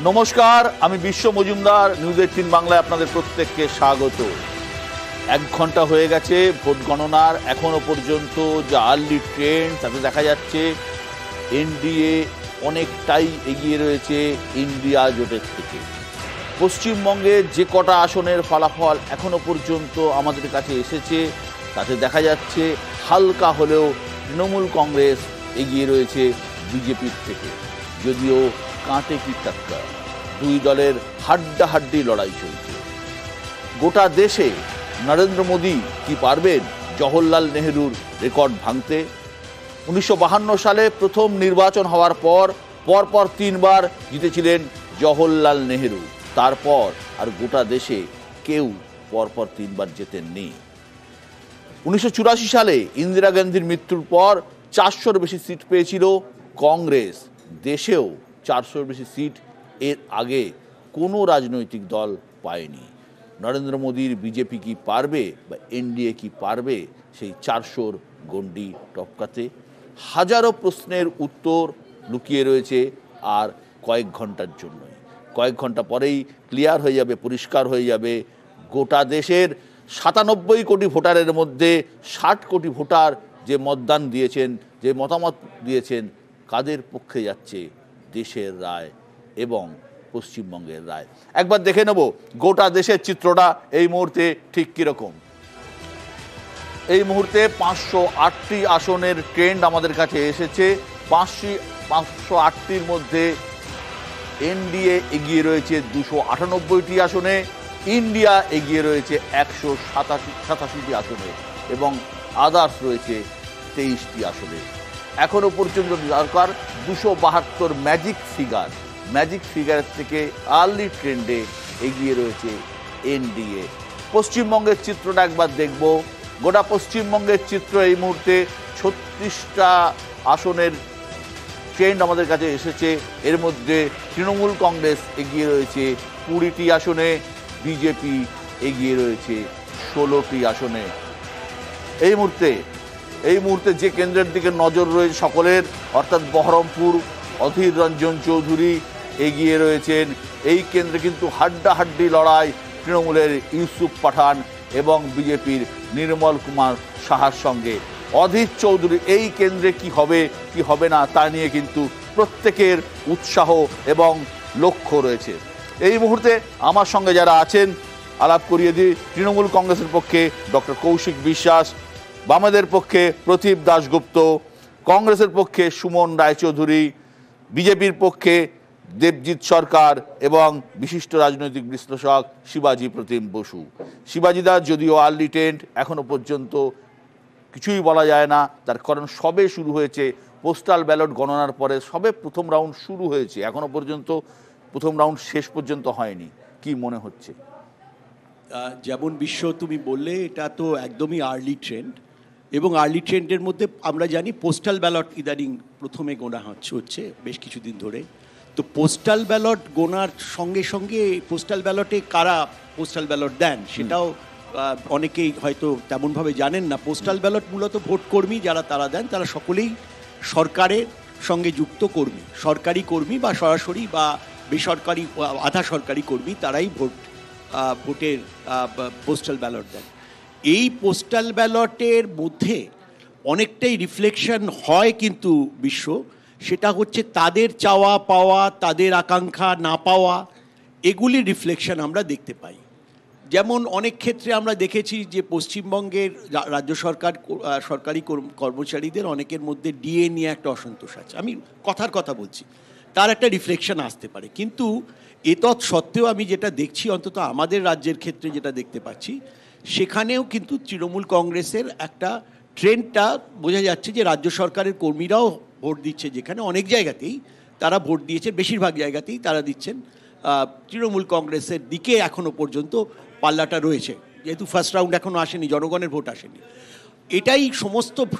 নমস্কার, আমি বিশ্ব মজুমদার। নিউজ 18 বাংলায় আপনাদের প্রত্যেককে স্বাগত। 1 ঘন্টা হয়ে গেছে ভোট গণনার। এখনো পর্যন্ত যে আর্লি ট্রেন্ড তাতে দেখা যাচ্ছে এনডিএ অনেকটাই এগিয়ে রয়েছে ইন্ডিয়া জোটের থেকে। পশ্চিমবঙ্গে যে কটা আসনের ফলাফল এখনো পর্যন্ত আমাদের কাছে এসেছে তাতে দেখা যাচ্ছে হালকা হলেও তৃণমূল কংগ্রেস এগিয়ে রয়েছে বিজেপির থেকে। যদিও কাঁটে কি টাক্কা, দুই দলের হাড্ডাহাড্ডি লড়াই চলছে। গোটা দেশে নরেন্দ্র মোদী কি পারবেন জওহরলাল নেহরুর রেকর্ড ভাঙতে? 1952 সালে প্রথম নির্বাচন হওয়ার পর পরপর 3 বার জিতেছিলেন জওহরলাল নেহরু। তারপর আর গোটা দেশে কেউ পরপর 3 বার জেতেননি। 1984 সালে ইন্দিরা গান্ধীর মৃত্যুর পর 400-র বেশি সিট পেয়েছিল কংগ্রেস। দেশেও 400-র বেশি সিট এর আগে কোনো রাজনৈতিক দল পায়নি। নরেন্দ্র মোদীর বিজেপি কি পারবে বা এনডিএ কি পারবে সেই 400-র গণ্ডি টপকাতে? হাজারো প্রশ্নের উত্তর লুকিয়ে রয়েছে আর কয়েক ঘন্টার জন্যই। কয়েক ঘন্টা পরেই ক্লিয়ার হয়ে যাবে, পরিষ্কার হয়ে যাবে গোটা দেশের 97 কোটি ভোটারের মধ্যে 60 কোটি ভোটার যে মতদান দিয়েছেন, যে মতামত দিয়েছেন, কাদের পক্ষে যাচ্ছে দেশের রায় এবং পশ্চিমবঙ্গের রায়। একবার দেখে নেব গোটা দেশের চিত্রটা এই মুহূর্তে ঠিক কীরকম। এই মুহূর্তে 508টি আসনের ট্রেন্ড আমাদের কাছে এসেছে। 508টির মধ্যে এনডিএ এগিয়ে রয়েছে 298টি আসনে, ইন্ডিয়া এগিয়ে রয়েছে 187টি আসনে এবং আদার্স রয়েছে 23টি আসনে। এখনো পর্যন্ত দরকার 272 ম্যাজিক ফিগারের থেকে আর্লি ট্রেন্ডে এগিয়ে রয়েছে এনডিএ। পশ্চিমবঙ্গের চিত্রটা একবার দেখব। গোটা পশ্চিমবঙ্গের চিত্র এই মুহূর্তে 36টা আসনের ট্রেন্ড আমাদের কাছে এসেছে। এর মধ্যে তৃণমূল কংগ্রেস এগিয়ে রয়েছে 20টি আসনে, বিজেপি এগিয়ে রয়েছে 16টি আসনে। এই মুহূর্তে যে কেন্দ্রের দিকে নজর রয়েছে সকলের, অর্থাৎ বহরমপুর, অধীর রঞ্জন চৌধুরী এগিয়ে রয়েছেন। এই কেন্দ্রে কিন্তু হাড্ডাহাড্ডি লড়াই তৃণমূলের ইউসুফ পাঠান এবং বিজেপির নির্মল কুমার সাহার সঙ্গে। অধীর চৌধুরী এই কেন্দ্রে কি হবে কি হবে না তা নিয়ে কিন্তু প্রত্যেকের উৎসাহ এবং লক্ষ্য রয়েছে। এই মুহূর্তে আমার সঙ্গে যারা আছেন আলাপ করিয়ে দিই। তৃণমূল কংগ্রেসের পক্ষে ডক্টর কৌশিক বিশ্বাস, বামেদের পক্ষে প্রদীপ দাশগুপ্ত, কংগ্রেসের পক্ষে সুমন রায়চৌধুরী, বিজেপির পক্ষে দেবজিৎ সরকার এবং বিশিষ্ট রাজনৈতিক বিশ্লেষক শিবাজি প্রতিম বসু। শিবাজিদার যদিও আর্লি ট্রেন্ড, এখনো পর্যন্ত কিছুই বলা যায় না, তার কারণ সবে শুরু হয়েছে। পোস্টাল ব্যালট গণনার পরে সবে প্রথম রাউন্ড শুরু হয়েছে, এখনো পর্যন্ত প্রথম রাউন্ড শেষ পর্যন্ত হয়নি। কি মনে হচ্ছে? যেমন বিশ্ব তুমি বললে, এটা তো একদমই আর্লি ট্রেন্ড এবং আর্লি ট্রেন্ডের মধ্যে আমরা জানি পোস্টাল ব্যালট ইদানিং প্রথমে গোনা হচ্ছে বেশ কিছুদিন ধরে। তো পোস্টাল ব্যালট গোনার সঙ্গে সঙ্গে পোস্টাল ব্যালটে কারা পোস্টাল ব্যালট দেন সেটাও অনেকেই হয়তো তেমনভাবে জানেন না। পোস্টাল ব্যালট মূলত ভোট কর্মী যারা তারা দেন, তারা সকলেই সরকারের সঙ্গে যুক্ত কর্মী, সরকারি কর্মী বা সরাসরি বা বেসরকারি আধা সরকারি কর্মী, তারাই ভোটের পোস্টাল ব্যালট দেন। এই পোস্টাল ব্যালটের মধ্যে অনেকটাই রিফ্লেকশন হয় কিন্তু বিশ্ব, সেটা হচ্ছে তাদের চাওয়া পাওয়া, তাদের আকাঙ্ক্ষা না পাওয়া, এগুলির রিফ্লেকশন আমরা দেখতে পাই। যেমন অনেক ক্ষেত্রে আমরা দেখেছি যে পশ্চিমবঙ্গের রাজ্য সরকারি কর্মচারীদের অনেকের মধ্যে ডিএ নিয়ে একটা অসন্তোষ আছে। আমি কথার কথা বলছি, তার একটা রিফ্লেকশন আসতে পারে। কিন্তু এতৎ সত্ত্বেও আমি যেটা দেখছি, অন্তত আমাদের রাজ্যের ক্ষেত্রে যেটা দেখতে পাচ্ছি, সেখানেও কিন্তু তৃণমূল কংগ্রেসের একটা ট্রেন্ডটা বোঝা যাচ্ছে যে রাজ্য সরকারের কর্মীরাও ভোট দিচ্ছে, যেখানে অনেক জায়গাতেই তারা ভোট দিয়েছে, বেশিরভাগ জায়গাতেই তারা দিচ্ছেন তৃণমূল কংগ্রেসের দিকে। এখনও পর্যন্ত পাল্লাটা রয়েছে, যেহেতু ফার্স্ট রাউন্ড এখনও আসেনি, জনগণের ভোট আসেনি। এটাই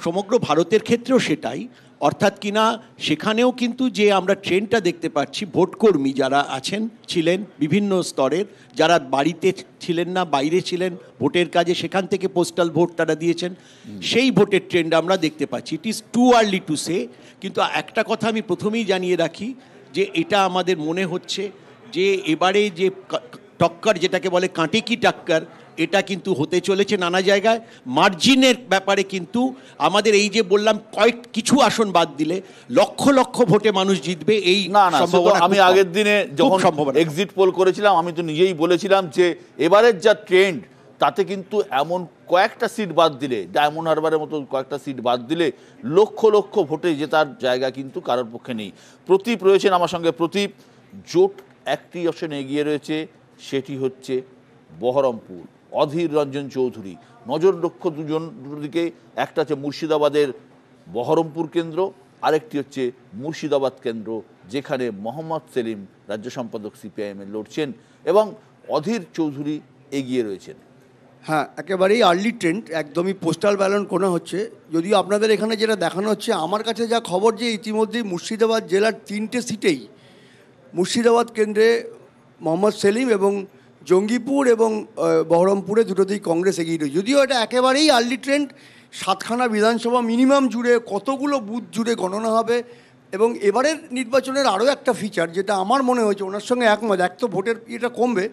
সমগ্র ভারতের ক্ষেত্রেও সেটাই, অর্থাৎ কিনা সেখানেও কিন্তু যে আমরা ট্রেন্ডটা দেখতে পাচ্ছি, ভোটকর্মী যারা ছিলেন বিভিন্ন স্তরের, যারা বাড়িতে ছিলেন না, বাইরে ছিলেন ভোটের কাজে, সেখান থেকে পোস্টাল ভোট তারা দিয়েছেন, সেই ভোটের ট্রেন্ড আমরা দেখতে পাচ্ছি। It is too early to say. কিন্তু একটা কথা আমি প্রথমেই জানিয়ে রাখি যে এটা আমাদের মনে হচ্ছে যে এবারে যে টক্কর যেটাকে বলে কাঁটে কি টাক্কর, এটা কিন্তু হতে চলেছে নানা জায়গায়। মার্জিনের ব্যাপারে কিন্তু আমাদের এই যে বললাম কিছু আসন বাদ দিলে লক্ষ লক্ষ ভোটে মানুষ জিতবে, এই সম্ভাবনা। আমি আগের দিনে যখন এক্সিট পোল করেছিলাম আমি তো নিজেই বলেছিলাম যে এবারের যা ট্রেন্ড তাতে কিন্তু এমন কয়েকটা সিট বাদ দিলে, ডায়মন্ড হারবারের মতো কয়েকটা সিট বাদ দিলে লক্ষ লক্ষ ভোটে জেতার জায়গা কিন্তু কারোর পক্ষে নেই। প্রদীপ রয়েছেন আমার সঙ্গে। প্রদীপ, জোট একটি অপশনে এগিয়ে রয়েছে, সেটি হচ্ছে বহরমপুর, অধীর রঞ্জন চৌধুরী। নজর লক্ষ্য দুটো দিকে, একটা হচ্ছে মুর্শিদাবাদের বহরমপুর কেন্দ্র, আরেকটি হচ্ছে মুর্শিদাবাদ কেন্দ্র, যেখানে মোহাম্মদ সেলিম রাজ্য সম্পাদক সিপিআইএম লড়ছেন এবং অধীর চৌধুরী এগিয়ে রয়েছেন। হ্যাঁ, একেবারেই আর্লি ট্রেন্ড, একদমই পোস্টাল ব্যালট কোনো হচ্ছে। যদিও আপনাদের এখানে যেটা দেখানো হচ্ছে, আমার কাছে যা খবর যে ইতিমধ্যেই মুর্শিদাবাদ জেলার 3টে সিটেই মুর্শিদাবাদ কেন্দ্রে মোহাম্মদ সেলিম এবং জঙ্গিপুর এবং বহরমপুরে দুটোতেই কংগ্রেস এগিয়ে রয়েছে। যদিও এটা একেবারেই আর্লি ট্রেন্ড, 7খানা বিধানসভা মিনিমাম জুড়ে কতগুলো বুথ জুড়ে গণনা হবে। এবং এবারের নির্বাচনের আরও একটা ফিচার যেটা আমার মনে হয়েছে, ওনার সঙ্গে একমত, এক তো ভোটের এটা কমবে,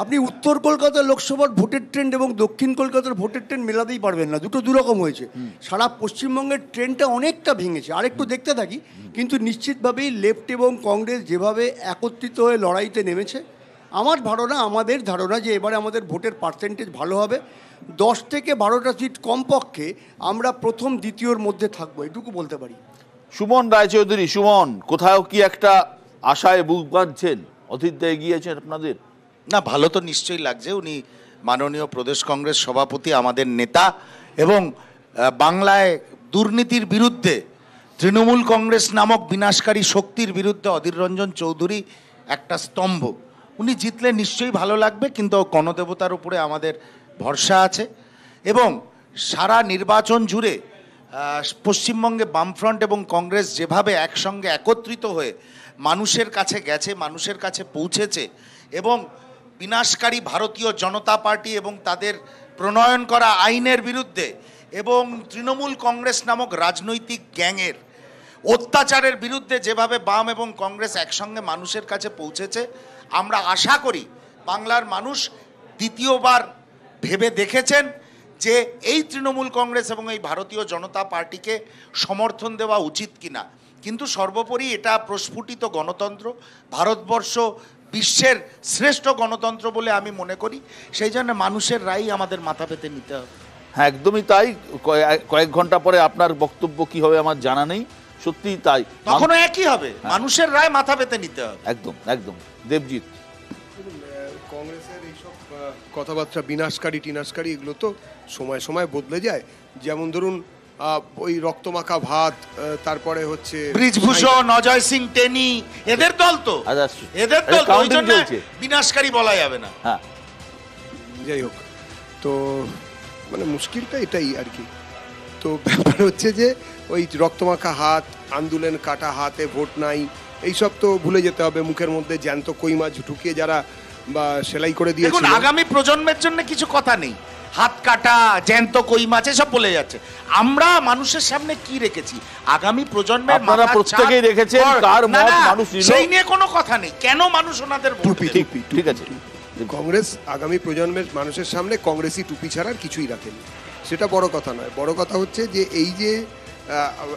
আপনি উত্তর কলকাতার লোকসভার ভোটের ট্রেন্ড এবং দক্ষিণ কলকাতার ভোটের ট্রেন্ড মেলাতেই পারবেন না, দুটো দুরকম হয়েছে। সারা পশ্চিমবঙ্গের ট্রেন্ডটা অনেকটা ভেঙেছে, আরেকটু দেখতে থাকি। কিন্তু নিশ্চিতভাবেই লেফট এবং কংগ্রেস যেভাবে একত্রিত হয়ে লড়াইতে নেমেছে, আমাদের ধারণা যে এবারে আমাদের ভোটের পার্সেন্টেজ ভালো হবে। 10 থেকে 12টা সিট কমপক্ষে আমরা প্রথম দ্বিতীয়র মধ্যে থাকবো, এটুকু বলতে পারি। সুমন রায়চৌধুরী, সুমন, কোথাও কি একটা আশায় বুক বাঁধছেন? অধীরদা এগিয়েছেন আপনাদের? না, ভালো তো নিশ্চয়ই লাগছে। উনি মাননীয় প্রদেশ কংগ্রেস সভাপতি, আমাদের নেতা, এবং বাংলায় দুর্নীতির বিরুদ্ধে তৃণমূল কংগ্রেস নামক বিনাশকারী শক্তির বিরুদ্ধে অধীর রঞ্জন চৌধুরী একটা স্তম্ভ। উনি জিতলে নিশ্চয়ই ভালো লাগবে, কিন্তু গণদেবতার উপরে আমাদের ভরসা আছে। এবং সারা নির্বাচন জুড়ে পশ্চিমবঙ্গে বামফ্রন্ট এবং কংগ্রেস যেভাবে একসঙ্গে একত্রিত হয়ে মানুষের কাছে গেছে, মানুষের কাছে পৌঁছেছে, এবং বিনাশকারী ভারতীয় জনতা পার্টি এবং তাদের প্রণয়ন করা আইনের বিরুদ্ধে এবং তৃণমূল কংগ্রেস নামক রাজনৈতিক গ্যাংয়ের অত্যাচারের বিরুদ্ধে যেভাবে বাম এবং কংগ্রেস একসঙ্গে মানুষের কাছে পৌঁছেছে, আমরা আশা করি বাংলার মানুষ দ্বিতীয়বার ভেবে দেখেছেন যে এই তৃণমূল কংগ্রেস এবং এই ভারতীয় জনতা পার্টিকে সমর্থন দেওয়া উচিত কিনা। কিন্তু সর্বোপরি এটা প্রস্ফুটিত গণতন্ত্র, ভারতবর্ষ বিশ্বের শ্রেষ্ঠ গণতন্ত্র বলে আমি মনে করি। সেই জন্য মানুষের রায় আমাদের মাথা পেতে নিতে হবে। হ্যাঁ, একদমই তাই। কয়েক ঘন্টা পরে আপনার বক্তব্য কি হবে আমার জানা নেই, সত্যি তাই, তখনও একই হবে, মানুষের রায় মাথা পেতে নিতে হবে। একদম একদম। দেবজিৎ, কংগ্রেসের এইসব কথাবার্তা বিনাশকারী টিনাশকারী এগুলো তো সময় সময় বদলে যায়। যেমন ধরুন ওই রক্তমাখা ভাত, তারপরে হচ্ছে ব্রিজভূষণ, অজয় সিং টেনি, এদের দল তো, এদের দল তো, ওই জন্য বিনাশকারী বলা যাবে না। হ্যাঁ, যাই হোক, তো মানে মুশকিলটা এটাই আর কি। তো ব্যাপার হচ্ছে যে ওই রক্তমাখা হাত, আন্দোলন কাটা হাতে ভোট নাই, এইসব তো ভুলে যেতে হবে। মুখের মধ্যে জ্যান্ত কই মাছ ঢুকিয়ে যারা বা সেলাই করে দিয়েছে, দেখুন আগামী প্রজন্মের জন্য কিছু কথা নেই, হাত কাটা, জ্যান্ত কই মাছ এসব বলে যাচ্ছে। আমরা মানুষের সামনে কি রেখেছি, আগামী প্রজন্মের, আপনারা প্রত্যেকেই রেখেছেন কার মত মানুষ নিল, সেই নিয়ে কোনো কথা নেই। কেন মানুষ ওনাদের ভোট দেবে? ঠিক আছে। কংগ্রেস আগামী প্রজন্মের মানুষের সামনে কংগ্রেসি টুপি ছাড়া আর কিছুই রাখেনি, সেটা বড় কথা নয়। বড় কথা হচ্ছে যে এই যে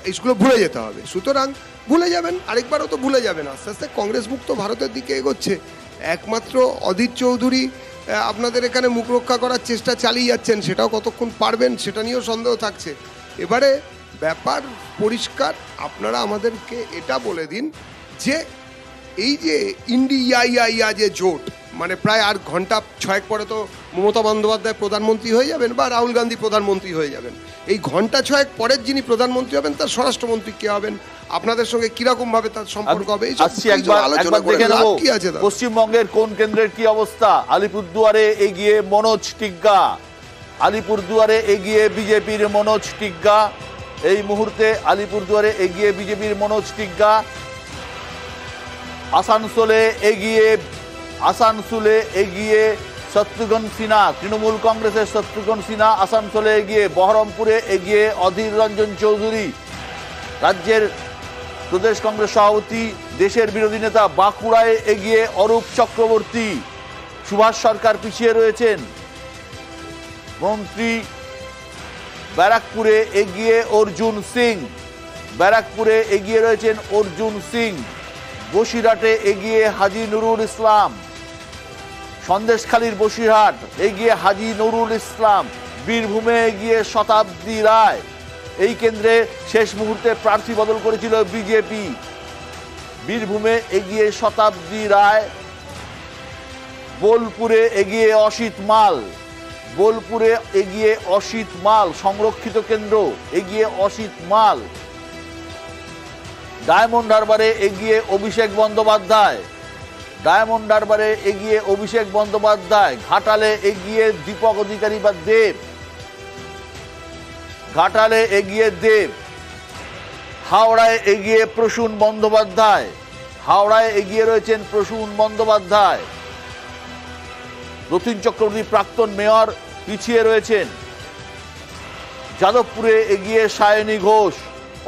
এইগুলো ভুলে যেতে হবে। সুতরাং ভুলে যাবেন, আরেকবারও তো ভুলে যাবেন। আস্তে আস্তে কংগ্রেস মুক্ত ভারতের দিকে এগোচ্ছে। একমাত্র অধীর চৌধুরী আপনাদের এখানে মুখ রক্ষা করার চেষ্টা চালিয়ে যাচ্ছেন, সেটাও কতক্ষণ পারবেন সেটা নিয়েও সন্দেহ থাকছে। এবারে ব্যাপার পরিষ্কার, আপনারা আমাদেরকে এটা বলে দিন যে এই যে ইন্ডিয়া যে জোট, মানে প্রায় আর ঘন্টা 6 পরে তো মমতা বন্দ্যোপাধ্যায় প্রধানমন্ত্রী হয়ে যাবেন বা রাহুল গান্ধী প্রধানমন্ত্রী হয়ে যাবেন। এই ঘন্টা 6 পরের যিনি প্রধানমন্ত্রী হবেন তার স্বরাষ্ট্রমন্ত্রী কে হবেন, আপনাদের সঙ্গে কিরকম ভাবে তার সম্পর্ক হবে, পশ্চিমবঙ্গের কোন কেন্দ্রের কি অবস্থা? আলিপুরদুয়ারে এগিয়ে মনোজ টিগ্গা, আলিপুরদুয়ারে এগিয়ে বিজেপির মনোজ টিগ্গা। এই মুহূর্তে আলিপুরদুয়ারে এগিয়ে বিজেপির মনোজ টিগ্গা। আসানসোলে এগিয়ে শত্রুঘ্ন সিনহা, তৃণমূল কংগ্রেসের শত্রুঘ্ন সিনহা আসানসোলে এগিয়ে। বহরমপুরে এগিয়ে অধীর রঞ্জন চৌধুরী। রাজ্যের প্রদেশ কংগ্রেস সভাপতি, দেশের বিরোধী নেতা বাঁকুড়ায় এগিয়ে অরূপ চক্রবর্তী, সুভাষ সরকার পিছিয়ে রয়েছেন। মন্ত্রী ব্যারাকপুরে এগিয়ে অর্জুন সিং, ব্যারাকপুরে এগিয়ে রয়েছেন অর্জুন সিং। বসিরহাটে এগিয়ে হাজী নুরুল ইসলাম, সন্দেশখালীর বসিরহাট এগিয়ে হাজী নুরুল ইসলাম। বীরভূমে এগিয়ে শতাব্দী রায়, এই কেন্দ্রে শেষ মুহূর্তে প্রার্থী বদল করেছিল বিজেপি। বীরভূমে এগিয়ে শতাব্দী রায়। বোলপুরে এগিয়ে অসিত মাল, বোলপুরে এগিয়ে অসিত মাল, সংরক্ষিত কেন্দ্র এগিয়ে অসিত মাল। ডায়মন্ড হারবারে এগিয়ে অভিষেক বন্দ্যোপাধ্যায়, ডায়মন্ড হারবারে এগিয়ে অভিষেক বন্দ্যোপাধ্যায়। ঘাটালে এগিয়ে দীপক অধিকারী বা দেব, ঘাটালে এগিয়ে দেব। হাওড়ায় এগিয়ে প্রসূন বন্দ্যোপাধ্যায়, হাওড়ায় এগিয়ে রয়েছেন প্রসূন বন্দ্যোপাধ্যায়। রতিন চক্রবর্তী প্রাক্তন মেয়র পিছিয়ে রয়েছেন। যাদবপুরে এগিয়ে সায়নী ঘোষ,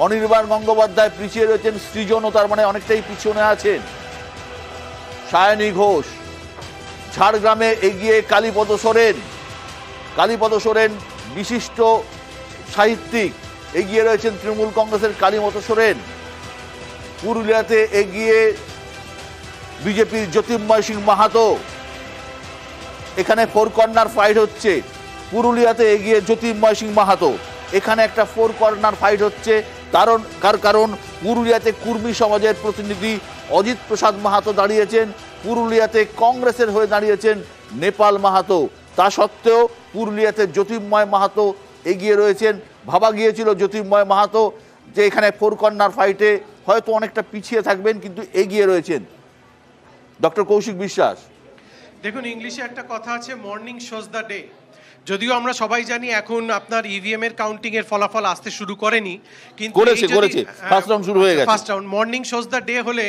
অনির্বাণ গঙ্গোপাধ্যায় পিছিয়ে রয়েছেন। সৃজনও তার মানে অনেকটাই পিছনে আছেন। সায়নী ঘোষ। ঝাড়গ্রামে এগিয়ে কালীপদ সোরেন, কালীপদ সোরেন বিশিষ্ট সাহিত্যিক, এগিয়ে রয়েছেন তৃণমূল কংগ্রেসের কালীপদ সোরেন। পুরুলিয়াতে এগিয়ে বিজেপির জ্যোতির্ময় সিং মাহাতো, এখানে ফোর কর্নার ফাইট হচ্ছে। পুরুলিয়াতে এগিয়ে জ্যোতির্ময় সিং মাহাতো, এখানে একটা ফোর কর্নার ফাইট হচ্ছে। কারণ পুরুলিয়াতে কুর্মী সমাজের প্রতিনিধি অজিত প্রসাদ মাহাতো দাঁড়িয়েছেন, পুরুলিয়াতে কংগ্রেসের হয়ে দাঁড়িয়েছেন নেপাল মাহাতো। তা সত্ত্বেও পুরুলিয়াতে জ্যোতির্ময় মাহাতো এগিয়ে রয়েছেন। ভাবা গিয়েছিল জ্যোতির্ময় মাহাতো যে এখানে ফোর কর্নার ফাইটে হয়তো অনেকটা পিছিয়ে থাকবেন, কিন্তু এগিয়ে রয়েছেন। ডক্টর কৌশিক বিশ্বাস। দেখুন, ইংলিশে একটা কথা আছে, মর্নিং শোজ দ্য ডে। যদিও আমরা সবাই জানি এখন আপনার ইভিএম এর কাউন্টিং এর ফলাফল আসতে শুরু করেনি, কিন্তু করেছে ফার্স্ট রাউন্ড শুরু হয়ে গেছে। First round morning shows the day হলে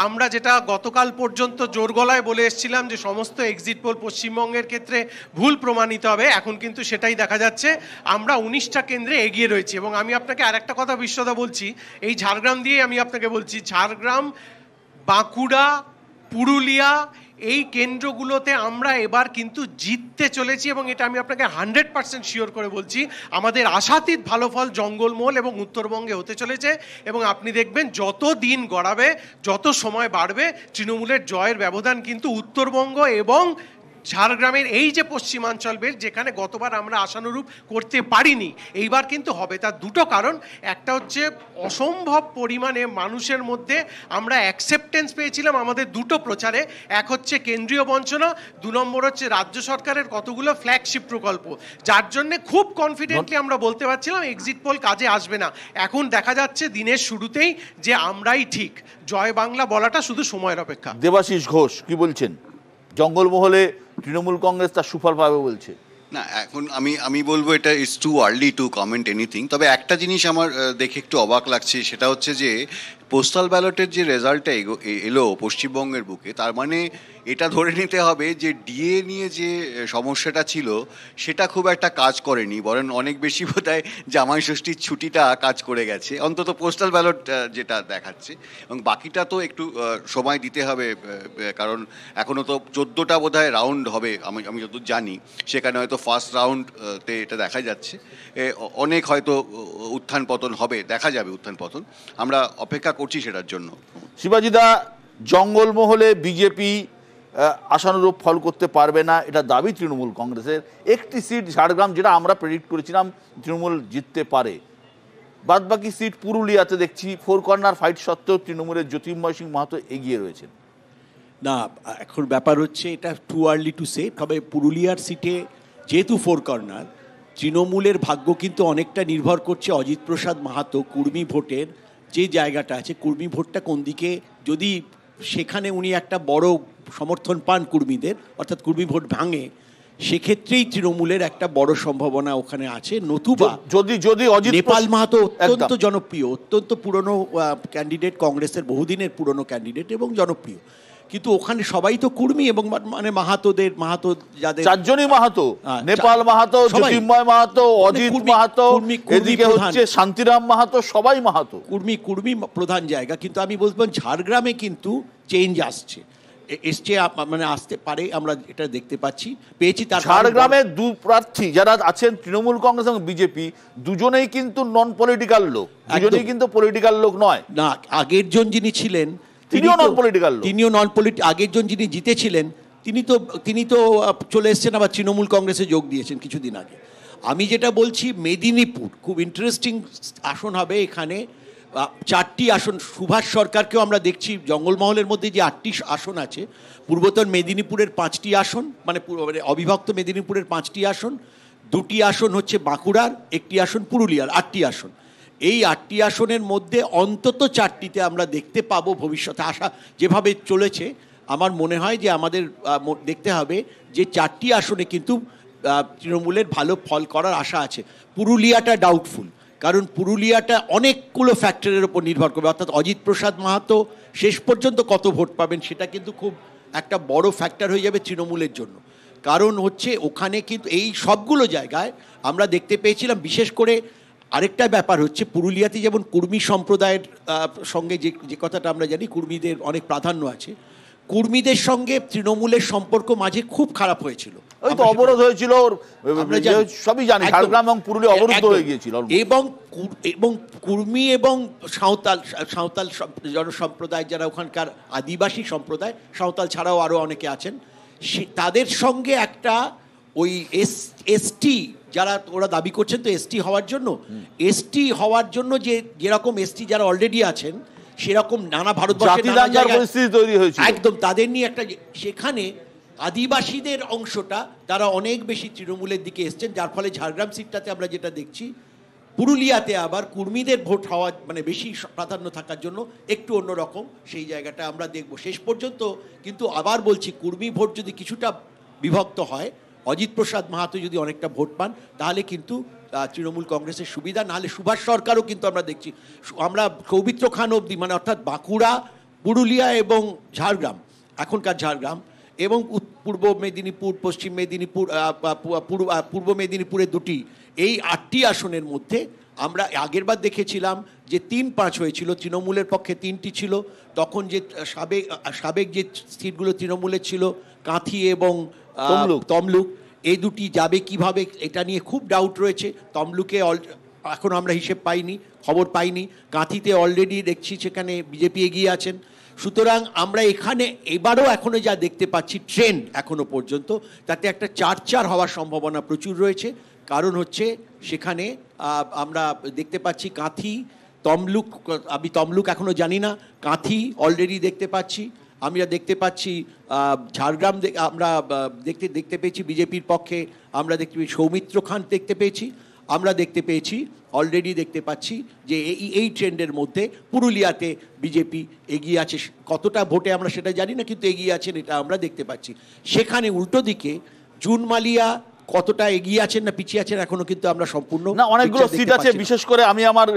আমরা যেটা গতকাল পর্যন্ত জোর গলায় বলে এসেছিলাম যে সমস্ত এক্সিট পোল পশ্চিমবঙ্গের ক্ষেত্রে ভুল প্রমাণিত হবে, এখন কিন্তু সেটাই দেখা যাচ্ছে। আমরা 19টা কেন্দ্রে এগিয়ে রয়েছি। এবং আমি আপনাকে আরেকটা কথা বিশ্বদা বলছি, এই ঝাড়গ্রাম দিয়ে আমি আপনাকে বলছি, ঝাড়গ্রাম, বাঁকুড়া, পুরুলিয়া, এই কেন্দ্রগুলোতে আমরা এবার কিন্তু জিততে চলেছি। এবং এটা আমি আপনাকে 100% শিওর করে বলছি, আমাদের আশাতীত ভালো ফল জঙ্গলমহল এবং উত্তরবঙ্গে হতে চলেছে। এবং আপনি দেখবেন যত দিন গড়াবে, যত সময় বাড়বে, তৃণমূলের জয়ের ব্যবধান কিন্তু উত্তরবঙ্গ এবং ঝাড়গ্রামের এই যে পশ্চিমাঞ্চল বেল্ট, যেখানে গতবার আমরা আশানুরূপ করতে পারিনি, এইবার কিন্তু হবে। তার দুটো কারণ, একটা হচ্ছে অসম্ভব পরিমাণে মানুষের মধ্যে আমরা অ্যাকসেপ্টেন্স পেয়েছিলাম আমাদের দুটো প্রচারে। এক হচ্ছে কেন্দ্রীয় বঞ্চনা, 2 নম্বর হচ্ছে রাজ্য সরকারের কতগুলো ফ্ল্যাগশিপ প্রকল্প, যার জন্য খুব কনফিডেন্টলি আমরা বলতে পারছিলাম এক্সিট পোল কাজে আসবে না। এখন দেখা যাচ্ছে দিনের শুরুতেই যে আমরাই ঠিক। জয় বাংলা বলাটা শুধু সময়ের অপেক্ষা। দেবাশিস ঘোষ কি বলছেন? জঙ্গলমহলে তৃণমূল কংগ্রেস তার সুফল পাবে বলছে। না, এখন আমি বলবো এটা is too early two comment anything. তবে একটা জিনিস আমার দেখে একটু অবাক লাগছে, সেটা হচ্ছে যে পোস্টাল ব্যালটের যে রেজাল্টটা এলো পশ্চিমবঙ্গের বুকে, তার মানে এটা ধরে নিতে হবে যে ডিএ নিয়ে যে সমস্যাটা ছিল সেটা খুব একটা কাজ করেনি, বরং অনেক বেশি বোধহয় জামাই ষষ্ঠীর ছুটিটা কাজ করে গেছে, অন্তত পোস্টাল ব্যালট যেটা দেখাচ্ছে। এবং বাকিটা তো একটু সময় দিতে হবে, কারণ এখনও তো 14টা বোধহয় রাউন্ড হবে আমি যতদূর জানি, সেখানে হয়তো ফার্স্ট রাউন্ডতে এটা দেখা যাচ্ছে। অনেক হয়তো উত্থান পতন হবে, দেখা যাবে উত্থান পতন, আমরা অপেক্ষা করছি সেটার জন্য। শিবাজিদা, জঙ্গলমহলে বিজেপি আশানুরূপ ফল করতে পারবে না, এটা দাবি তৃণমূল কংগ্রেসের। একটি সিট ঝাড়গ্রাম, যেটা আমরা প্রেডিক্ট করেছিলাম তৃণমূল জিততে পারে, বাদবাকি সিট পুরুলিয়াতে দেখছি ফোর কর্নার ফাইট সত্ত্বেও তৃণমূলের জ্যোতির্ময় সিং মাহাতো এগিয়ে রয়েছেন। না, এখন ব্যাপার হচ্ছে এটা টু আর্লি টু সে। তবে পুরুলিয়ার সিটে যেহেতু ফোর কর্নার, তৃণমূলের ভাগ্য কিন্তু অনেকটা নির্ভর করছে অজিত প্রসাদ মাহাতো কুর্মী ভোটের যে জায়গাটা আছে, কুর্মী ভোটটা কোন দিকে, যদি সেখানে উনি একটা বড় সমর্থন পান কুর্মীদের, অর্থাৎ কুর্মী ভোট ভাঙে, সেক্ষেত্রেই তৃণমূলের একটা বড় সম্ভাবনা ওখানে আছে। নতুবা যদি নেপাল মাহাতো অত্যন্ত জনপ্রিয়, অত্যন্ত পুরনো ক্যান্ডিডেট, কংগ্রেসের বহুদিনের পুরনো ক্যান্ডিডেট এবং জনপ্রিয়, কিন্তু ওখানে সবাই তো কুর্মী এবং মানে মাহাতো যাদের চারজনই মাহাতো, নেপাল মাহাতো, জ্যোতির্ময় মাহাতো, অজিত মাহাতো, এদিকে হচ্ছে শান্তিরাম মাহাতো, সবাই মাহাতো, কুর্মী প্রধান জায়গা। কিন্তু আমি বলবো ঝাড়গ্রামে কিন্তু চেঞ্জ আসছে, মানে আসতে পারে, আমরা এটা দেখতে পেয়েছি। তার ঝাড়গ্রামে দু প্রার্থী যারা আছেন তৃণমূল কংগ্রেস এবং বিজেপি, দুজনেই কিন্তু নন পলিটিক্যাল লোক, দুজনেই কিন্তু পলিটিক্যাল লোক নয়। না, আগের জন যিনি ছিলেন তিনিও নন পলিটিক্যাল, তিনিও নন পলিটিক্যাল। আগের জন যিনি জিতেছিলেন তিনি তো চলে এসেছেন, আবার তৃণমূল কংগ্রেসে যোগ দিয়েছেন কিছুদিন আগে। আমি যেটা বলছি, মেদিনীপুর খুব ইন্টারেস্টিং আসন হবে। এখানে 4টি আসন, সুভাষ সরকারকেও আমরা দেখছি জঙ্গলমহলের মধ্যে যে 8টি আসন আছে, পূর্বতন মেদিনীপুরের 5টি আসন, মানে অবিভক্ত মেদিনীপুরের 5টি আসন, 2টি আসন হচ্ছে বাঁকুড়ার, 1টি আসন পুরুলিয়ার, 8টি আসন। এই 8টি আসনের মধ্যে অন্তত 4টিতে আমরা দেখতে পাবো ভবিষ্যতে। আশা যেভাবে চলেছে, আমার মনে হয় যে আমাদের দেখতে হবে যে 4টি আসনে কিন্তু তৃণমূলের ভালো ফল করার আশা আছে। পুরুলিয়াটা ডাউটফুল, কারণ পুরুলিয়াটা অনেকগুলো ফ্যাক্টরের উপর নির্ভর করবে, অর্থাৎ অজিত প্রসাদ মাহাতো শেষ পর্যন্ত কত ভোট পাবেন সেটা কিন্তু খুব একটা বড় ফ্যাক্টর হয়ে যাবে তৃণমূলের জন্য। কারণ হচ্ছে ওখানে কিন্তু এই সবগুলো জায়গায় আমরা দেখতে পেয়েছিলাম, বিশেষ করে আরেকটা ব্যাপার হচ্ছে পুরুলিয়াতে যেমন কুর্মী সম্প্রদায়ের সঙ্গে যে কথাটা আমরা জানি, কুর্মীদের অনেক প্রাধান্য আছে, কুর্মীদের সঙ্গে তৃণমূলের সম্পর্ক মাঝে খুব খারাপ হয়েছিল, ওই তো অবরোধ হয়েছিল, সবই জানি, ঝাড়গ্রাম এবং পুরুলিয়া অবরুদ্ধ হয়ে গিয়েছিল। এবং কুর্মী এবং সাঁওতাল জনসম্প্রদায়, যারা ওখানকার আদিবাসী সম্প্রদায়, সাঁওতাল ছাড়াও আরও অনেকে আছেন, তাদের সঙ্গে একটা ওই এসটি, যারা ওরা দাবি করছেন তো এসটি হওয়ার জন্য যেরকম এসটি যারা অলরেডি আছেন, সেরকম নানা ভারতবর্ষের তৈরি হয়েছে একদম, তাদের নিয়ে একটা, সেখানে আদিবাসীদের অংশটা তারা অনেক বেশি তৃণমূলের দিকে এসছেন, যার ফলে ঝাড়গ্রাম সিটটাতে আমরা যেটা দেখছি, পুরুলিয়াতে আবার কুর্মীদের ভোট হওয়া মানে বেশি প্রাধান্য থাকার জন্য একটু অন্যরকম সেই জায়গাটা আমরা দেখব শেষ পর্যন্ত। কিন্তু আবার বলছি, কুর্মী ভোট যদি কিছুটা বিভক্ত হয়, অজিত প্রসাদ মাহাতো যদি অনেকটা ভোট পান, তাহলে কিন্তু তৃণমূল কংগ্রেসের সুবিধা। নাহলে সুভাষ সরকারও কিন্তু আমরা দেখছি, আমরা সৌমিত্র খান অবধি, মানে অর্থাৎ বাঁকুড়া, পুরুলিয়া এবং ঝাড়গ্রাম, এখনকার ঝাড়গ্রাম এবং পূর্ব মেদিনীপুর, পশ্চিম মেদিনীপুর, পূর্ব মেদিনীপুরের 2টি, এই 8টি আসনের মধ্যে আমরা আগেরবার দেখেছিলাম যে 3-5 হয়েছিল, তৃণমূলের পক্ষে 3টি ছিল। তখন যে সাবেক যে সিটগুলো তৃণমূলের ছিল, কাঁথি এবং তমলুক, এই 2টি যাবে কিভাবে, এটা নিয়ে খুব ডাউট রয়েছে। তমলুকে এখন আমরা খবর পাইনি। কাঁথিতে অলরেডি দেখছি সেখানে বিজেপি এগিয়ে আছেন। সুতরাং আমরা এখনো যা দেখতে পাচ্ছি ট্রেন্ড এখনো পর্যন্ত, তাতে একটা 4-4 হওয়ার সম্ভাবনা প্রচুর রয়েছে। কারণ হচ্ছে সেখানে আমরা দেখতে পাচ্ছি কাঁথি, তমলুক, আমি তমলুক এখনো জানি না, কাঁথি অলরেডি দেখতে পাচ্ছি, আমরা দেখতে পাচ্ছি ঝাড়গ্রাম, আমরা দেখতে পেয়েছি বিজেপির পক্ষে, আমরা দেখতে পেয়েছি সৌমিত্র খান দেখতে পেয়েছি, আমরা অলরেডি দেখতে পাচ্ছি যে এই ট্রেন্ডের মধ্যে পুরুলিয়াতে বিজেপি এগিয়ে আছে। কতটা ভোটে আমরা সেটা জানি না, কিন্তু এগিয়ে আছেন এটা আমরা দেখতে পাচ্ছি। সেখানে উল্টো দিকে জুন মালিয়া কতটা এগিয়ে আছেন না পিছিয়ে আছেন এখনো কিন্তু আমরা সম্পূর্ণ না, অনেকগুলো সিট আছে। বিশেষ করে আমি আমার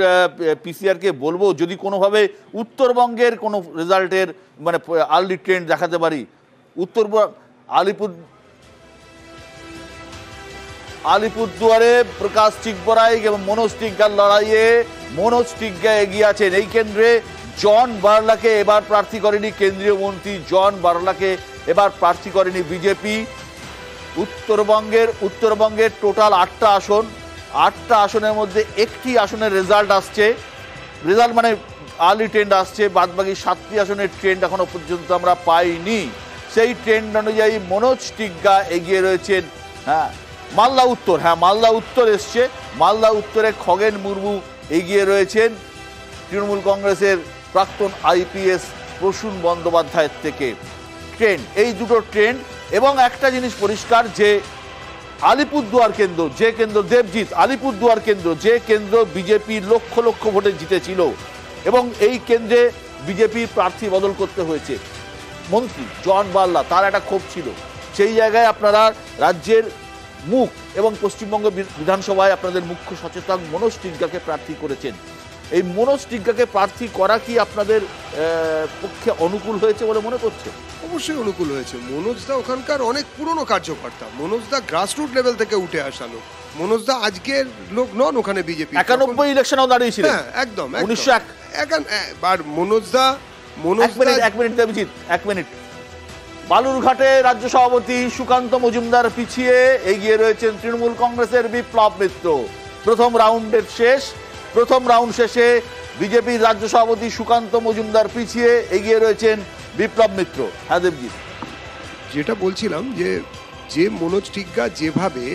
পিসিআর কে বলবো, যদি কোনোভাবে উত্তরবঙ্গের কোনো রেজাল্টের মানে আর্লি ট্রেন্ড দেখাতে পারি, আলিপুরদুয়ারে প্রকাশ চিকবরাই এবং মনোজ টিগ্গার লড়াইয়ে মনোজ টিগ্গা এগিয়ে আছেন। এই কেন্দ্রে জন বার্লাকে এবার প্রার্থী করেনি কেন্দ্রীয় মন্ত্রী, জন বার্লাকে এবার প্রার্থী করেনি বিজেপি। উত্তরবঙ্গের টোটাল 8টা আসন, 8টা আসনের মধ্যে 1টি আসনের রেজাল্ট মানে আর্লি ট্রেন্ড আসছে, বাদবাকি 7টি আসনের ট্রেন্ড এখনো পর্যন্ত আমরা পাইনি। সেই ট্রেন্ড অনুযায়ী মনোজ টিগ্গা এগিয়ে রয়েছেন। মালদা উত্তর এসছে, মালদা উত্তরে খগেন মুর্মু এগিয়ে রয়েছেন তৃণমূল কংগ্রেসের প্রাক্তন আইপিএস প্রসূন বন্দ্যোপাধ্যায়ের থেকে। ট্রেন্ড, এই দুটো ট্রেন্ড। এবং একটা জিনিস পরিষ্কার যে আলিপুরদুয়ার কেন্দ্র, যে কেন্দ্র দেবজিৎ, আলিপুরদুয়ার কেন্দ্র, যে কেন্দ্র বিজেপি লক্ষ লক্ষ ভোটে জিতেছিল এবং এই কেন্দ্রে বিজেপির প্রার্থী বদল করতে হয়েছে, মন্ত্রী জন বার্লা, তার একটা ক্ষোভ ছিল। সেই জায়গায় আপনারা রাজ্যের মুখ এবং পশ্চিমবঙ্গ বিধানসভায় আপনাদের মুখ্য সচেতক মনোজ টিগ্গাকে প্রার্থী করেছেন। এই মনোজ টিগ্গাকে প্রার্থী করা কি আপনাদের পক্ষে অনুকূল হয়েছে বলে মনে করছে? অবশ্যই অনুকূল হয়েছে। মনোজদা ওখানকার অনেক পুরনো কার্যকর্তা, মনোজদা গ্রাসরুট লেভেল থেকে উঠে আসা লোক। মনোজদা আজকের লোক নন ওখানে বিজেপি। 91 ইলেকশনেও দাঁড়িয়েছিলেন। হ্যাঁ একদম 1901। আর মনোজদা এক মিনিট। বালুরঘাটে রাজ্য সভাপতি সুকান্ত মজুমদার পিছিয়ে, এগিয়ে রয়েছেন তৃণমূল কংগ্রেসের বিপ্লব মিত্র। প্রথম রাউন্ড শেষে বিজেপির রাজ্য সভাপতি সুকান্ত মজুমদার পিছিয়ে, এগিয়ে রয়েছেন বিপ্লব মিত্র। হ্যাঁ দেবজিৎ, যেটা বলছিলাম যে মনোজ টিগ্গা যেভাবে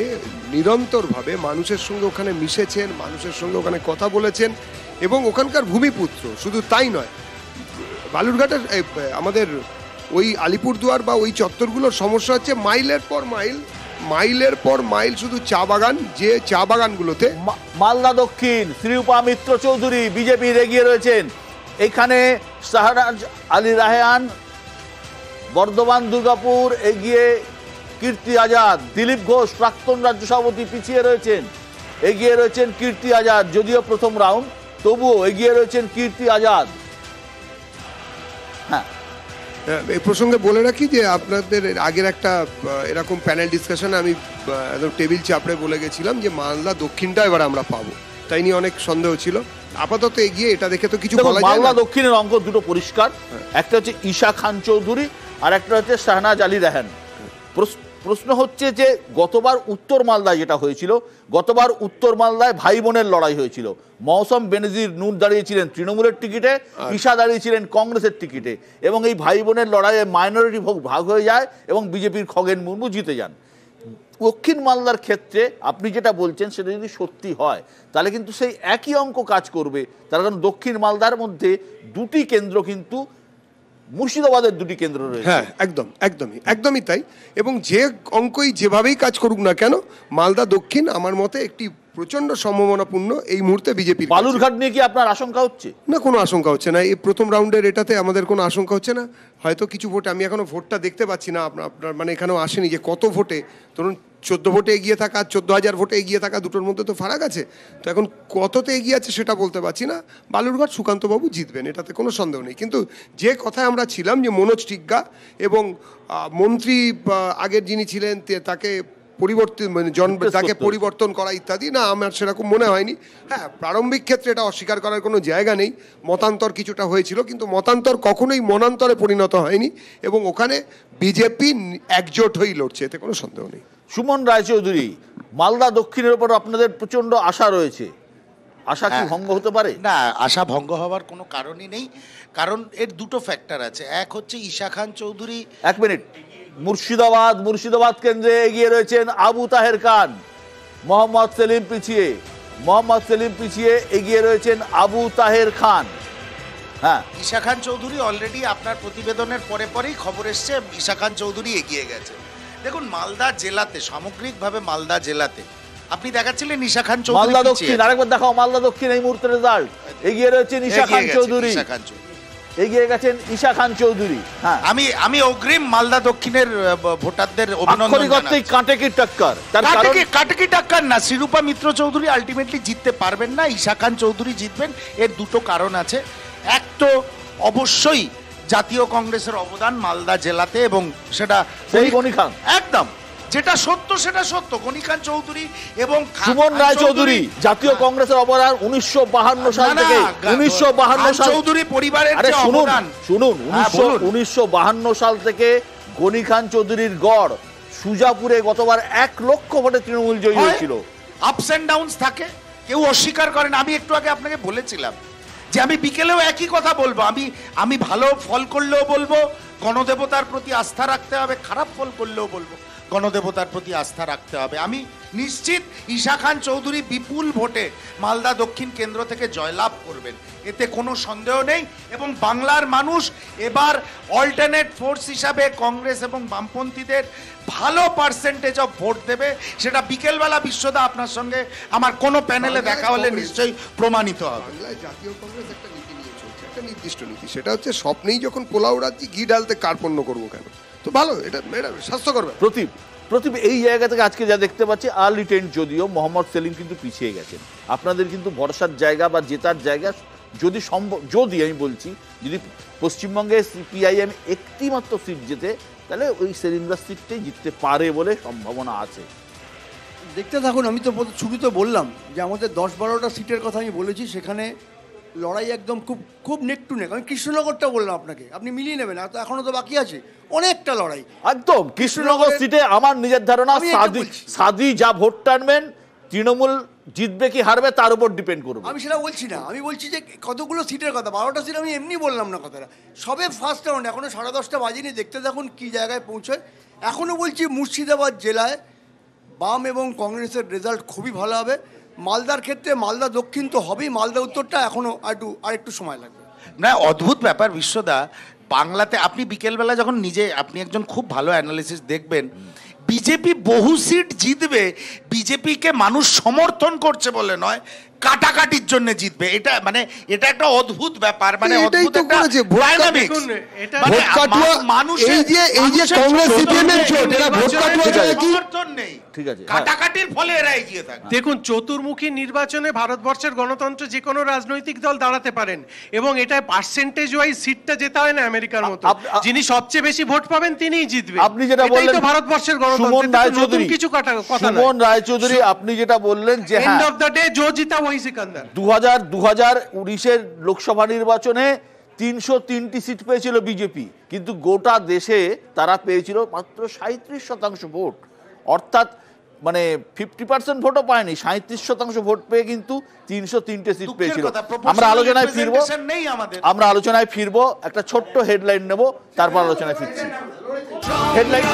নিরন্তরভাবে মানুষের সঙ্গে ওখানে মিশেছেন, মানুষের সঙ্গে ওখানে কথা বলেছেন এবং ওখানকার ভূমিপুত্র, শুধু তাই নয়, বালুরঘাটের আমাদের ওই আলিপুরদুয়ার বা ওই চত্বরগুলোর সমস্যা হচ্ছে মাইলের পর মাইল শুধু চা বাগান, যে চা বাগানগুলোতে। মালদা দক্ষিণ শ্রীরূপা মিত্র চৌধুরী বিজেপির এগিয়ে রয়েছেন। এখানে শাহনাজ আলী রায়হান, বর্ধমান দুর্গাপুর এগিয়ে কীর্তি আজাদ। দিলীপ ঘোষ প্রাক্তন রাজ্য সভাপতি পিছিয়ে রয়েছেন, এগিয়ে রয়েছেন কীর্তি আজাদ। যদিও প্রথম রাউন্ড, তবুও এগিয়ে রয়েছেন কীর্তি আজাদ। হ্যাঁ, এই প্রসঙ্গে বলে রাখি যে আপনাদের আগের একটা এরকম প্যানেল ডিসকাশনে আমি একদম টেবিল চাপড়ে বলে গেছিলাম যে মালদা দক্ষিণটা এবার আমরা পাবো, তাই নিয়ে অনেক সন্দেহ ছিল। আপাতত এগিয়ে এটা দেখে তো কিছু বলা যায় না। মালদা দক্ষিণের অঙ্ক দুটো পরিষ্কার, একটা হচ্ছে ঈশা খান চৌধুরী আর একটা হচ্ছে শাহনাজ আলী রায়হান। প্রশ্ন হচ্ছে যে গতবার উত্তর মালদায় যেটা হয়েছিল, গতবার উত্তর মালদায় ভাই বোনের লড়াই হয়েছিল। মৌসম বেনজির নূর দাঁড়িয়েছিলেন তৃণমূলের টিকিটে, ঈশা দাঁড়িয়েছিলেন কংগ্রেসের টিকিটে, এবং এই ভাই বোনের লড়াইয়ে মাইনরিটি ভোট ভাগ হয়ে যায় এবং বিজেপির খগেন মুর্মু জিতে যান। দক্ষিণ মালদার ক্ষেত্রে আপনি যেটা বলছেন সেটা যদি সত্যি হয় তাহলে কিন্তু সেই একই অঙ্ক কাজ করবে। তার কারণ দক্ষিণ মালদার মধ্যে দুটি কেন্দ্র, কিন্তু মুর্শিদাবাদের দুটি কেন্দ্র রয়েছে। হ্যাঁ একদমই তাই। এবং যে অঙ্কই যেভাবেই কাজ করুক না কেন, মালদা দক্ষিণ আমার মতে একটি প্রচন্ড সম্ভাবনাপূর্ণ এই মুহূর্তে বিজেপি। বালুরঘাট নিয়ে কি আপনার আশঙ্কা হচ্ছে? না, কোনো আশঙ্কা হচ্ছে না। এই প্রথম রাউন্ডের এটাতে আমাদের কোনো আশঙ্কা হচ্ছে না। হয়তো কিছু ভোটে, আমি এখনো ভোটটা দেখতে পাচ্ছি না আপনার মানে এখানেও আসেনি যে কত ভোটে, ধরুন 14 ভোটে এগিয়ে থাকা, 14,000 ভোটে এগিয়ে থাকা, দুটোর মধ্যে তো ফারাক আছে। তো এখন কততে এগিয়ে আছে সেটা বলতে পারছি না। বালুরঘাট সুকান্তবাবু জিতবেন, এটাতে কোনো সন্দেহ নেই। কিন্তু যে কথায় আমরা ছিলাম যে মনোজ টিগ্গা এবং মন্ত্রী আগের যিনি ছিলেন তাকে পরিবর্তন করা ইত্যাদি, না আমার সেরকম মনে হয়নি। হ্যাঁ, প্রারম্ভিক ক্ষেত্রে এটা অস্বীকার করার কোনো জায়গা নেই। মতান্তর কিছুটা হয়েছিল, কিন্তু মতান্তর কখনোই মনান্তরে পরিণত হয়নি এবং ওখানে বিজেপি একজোট হয়েই লড়ছে, এতে কোনো সন্দেহ নেই। সুমন রায়চৌধুরী, মালদা দক্ষিণের উপর আপনাদের প্রচন্ড আশা রয়েছে, আশা কি ভঙ্গ হতে পারে? না, আশা ভঙ্গ হওয়ার কোনো কারণই নেই, কারণ এর দুটো ফ্যাক্টর আছে। এক হচ্ছে ঈশা খান চৌধুরী। এক মিনিট। মুর্শিদাবাদ কেন্দ্রে এগিয়ে রয়েছেন আবু তাহের খান। মোহাম্মদ সেলিম পিছিয়ে এগিয়ে রয়েছেন আবু তাহের খান। হ্যাঁ, ঈশা খান চৌধুরী অলরেডি আপনার প্রতিবেদনের পরেই খবর এসছে ঈশা খান চৌধুরী এগিয়ে গেছে। দেখুন, মালদা জেলাতে, সামগ্রিকভাবে মালদা জেলাতে আপনি দেখাচ্ছিলেন ঈশা খান চৌধুরী। মালদা দক্ষিণ আরেকবার দেখাও। মালদা দক্ষিণ এই মুহূর্তে রেজাল্ট, এগিয়ে রয়েছেন ঈশা খান চৌধুরী, এগিয়ে গেছেন ঈশা খান চৌধুরী। হ্যাঁ, আমি অগ্রিম মালদা দক্ষিণের ভোটারদের অভিনন্দন জানাচ্ছি। কাটেকি টাক্কার না, শ্রীরূপা মিত্র চৌধুরী আলটিমেটলি জিততে পারবেন না, ঈশা খান চৌধুরী জিতবেন। এর দুটো কারণ আছে। এক তো অবশ্যই জাতীয় কংগ্রেসের অবদান মালদা জেলাতে, এবং সেটা গনি খান, একদম যেটা সত্য সেটা সত্য। গনি খান চৌধুরী এবং সুমন রায়চৌধুরী, জাতীয় কংগ্রেসের অবদান 1952 সাল থেকে, 1952 সাল চৌধুরী পরিবারের যে অবদান, শুনুন 1952 সাল থেকে গনি খান চৌধুরীর গড় সুজাপুরে গতবার 1 লক্ষ ভোটে তৃণমূল জয়ী হয়েছিল। আপস এন্ড ডাউনস থাকে, কেউ অস্বীকার করেন। আমি একটু আগে আপনাকে বলেছিলাম যে আমি বিকেলেও একই কথা বলবো। আমি ভালো ফল করলেও বলবো গণদেবতার প্রতি আস্থা রাখতে হবে, খারাপ ফল করলেও বলবো গণদেবতার প্রতি আস্থা রাখতে হবে। আমি নিশ্চিত ঈশা খান চৌধুরী বিপুল ভোটে মালদা দক্ষিণ কেন্দ্র থেকে জয়লাভ করবেন, এতে কোনো সন্দেহ নেই। এবং বাংলার মানুষ এবার অল্টারনেট ফোর্স হিসাবে কংগ্রেস এবং বামপন্থীদের ভালো পার্সেন্টেজ অফ ভোট দেবে। সেটা বিকেলবেলা বিশ্বদা আপনার সঙ্গে আমার কোনো প্যানেলে দেখা হলে নিশ্চয়ই প্রমাণিত হবে। বাংলায় জাতীয় কংগ্রেস একটা নীতি নিয়ে চলছে, একটা নির্দিষ্ট নীতি। সেটা হচ্ছে স্বপ্নেই যখন পোলাও রাজ্যে ঘি ঢালতে কার্পণ্য করবো কেন। তো ভালো, এটা স্বাস্থ্যকর। প্রতীপ, এই জায়গা থেকে আজকে যা দেখতে পাচ্ছি আর্লি টেন্ট, যদিও মোহাম্মদ সেলিম কিন্তু পিছিয়ে গেছেন। আপনাদের কিন্তু ভরসার জায়গা বা জেতার জায়গা যদি সম্ভব, যদি আমি বলছি যদি পশ্চিমবঙ্গে সিপিআইএম একটি মাত্র সিট জেতে, তাহলে ওই সেলিমদার সিটটাই জিততে পারে বলে সম্ভাবনা আছে। দেখতে থাকুন। আমি তো শুরুতে বললাম যে আমাদের 10-12টা সিটের কথা আমি বলেছি, সেখানে লড়াই একদম খুব খুব নেক টু নেক। আমি কৃষ্ণনগরটা বললাম আপনাকে, আপনি মিলিয়ে নেবেন, আর তো এখনো তো বাকি আছে অনেকটা লড়াই। একদম কৃষ্ণনগর সিটে আমার নিজের ধারণা সাদি যা ভোট টানবেন, তৃণমূল জিতবে কি হারবে তার উপর ডিপেন্ড করবে। আমি সেটা বলছি না, আমি বলছি যে কতগুলো সিটের কথা, 12টা সিট আমি এমনি বললাম না কথাটা, সবে ফার্স্ট রাউন্ড, এখনো 10:30 বাজেনি। দেখতে থাকুন কি জায়গায় পৌঁছয়। এখনো বলছি মুর্শিদাবাদ জেলায় বাম এবং কংগ্রেসের রেজাল্ট খুবই ভালো হবে। মালদার ক্ষেত্রে মালদা দক্ষিণ তো হবেই, মালদা উত্তরটা এখনো আরেকটু সময় লাগবে। না, অদ্ভুত ব্যাপার বিশ্বদা, বাংলাতে আপনি বিকেলবেলা যখন আপনি একজন খুব ভালো অ্যানালিসিস দেখবেন, বিজেপি বহু সিট জিতবে, বিজেপিকে মানুষ সমর্থন করছে বলে নয়, কাটাকাটির জন্য জিতবে। এটা মানে এটা একটা অদ্ভুত ব্যাপার, মানে অদ্ভুত একটা ডায়নামিক্স। মানুষের এই যে কংগ্রেস সিপিএম এর জোট, এরা ভোট কাটুয়া সমর্থন নেই, ঠিক আছে, কাটাকাটির ফলে এরা এগিয়ে থাকে। দেখুন, চতুর্মুখী নির্বাচনে ভারতবর্ষের গণতন্ত্র যে কোনো রাজনৈতিক দল দাঁড়াতে পারেন, এবং এটা পার্সেন্টেজ ওয়াইজ সিটটা জেতা হয় না আমেরিকার মতো, যিনি সবচেয়ে বেশি ভোট পাবেন তিনিই জিতবেন। আপনি যেটা বললেন ভারতবর্ষের গণতন্ত্র নতুন কিছু কথা না। সুমন রায়চৌধুরী, আপনি যেটা বললেন যে এন্ড অফ দ্য ডে জো জিতা ওই সিকান্দার। 2019-এর লোকসভা নির্বাচনে 303টি সিট পেয়েছিল বিজেপি, কিন্তু গোটা দেশে তারা পেয়েছিল মাত্র 37% ভোট, অর্থাৎ মানে 50% ভোটও পায়নি, 37% ভোট পেয়ে কিন্তু 303টে সিট পেয়েছিল। আমরা আলোচনায় ফিরবো, একটা ছোট্ট হেডলাইন নেব, তারপর আলোচনায় ফিরছি। হেডলাইন